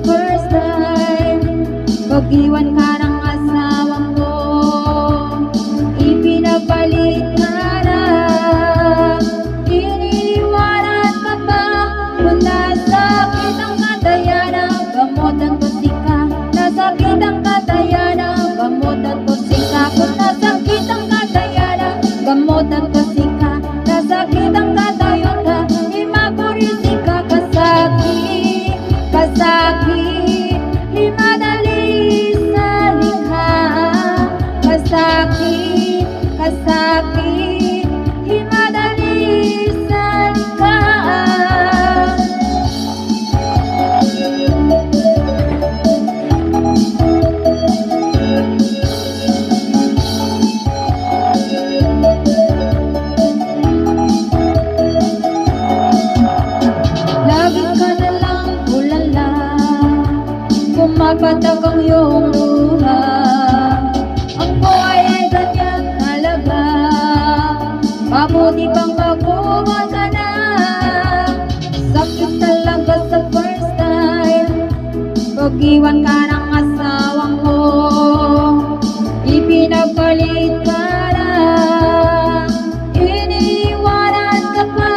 first time. Pag-iwan ka ng asawa ko, ipinapalit ka na. Iniiwanan ka pa kung nasakit ang kadayanang gamutan ko sika. Nasakit ang kadayanang gamutan ko sika. Kung nasakit ang kadayanang gamutan ko sika. Nasakit ang kadayanang imakurisika. Kasakit, kasakit, himadali sa likha. Kasakit, kasakit, himadali sa likha. Lagi ka na lang ulala, pumapatak ang iyong luha. Ang buhay ay ganyan talaga, mabuti pang magkuha ka na. Sakit talaga sa first time, pag-iwan ka ng asawa ko, ipinapalit ka na. Iniiwanan ka pa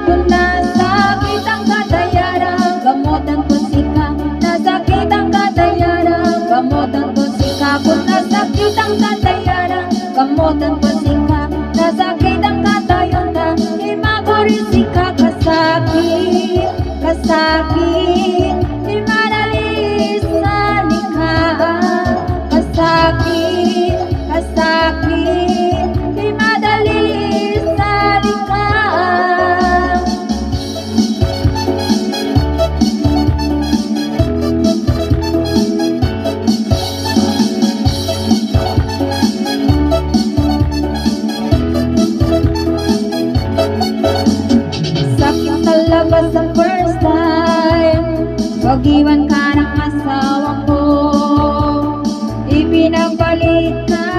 kung nasakit ang kadayanang gamutan ko sika. Nasakit ang kadayanang gamutan ko sika. Kung nasakit ang kadayanang gamutan ko sika. Nasakit ang kadayanang imakurisika. Kasakit, kasakit, himadali sa likha. Kasakit, kasakit, himadali sa likha. Sakit talaga sa first time, pag-iwan ka ng asawa ko, ipinapalit ka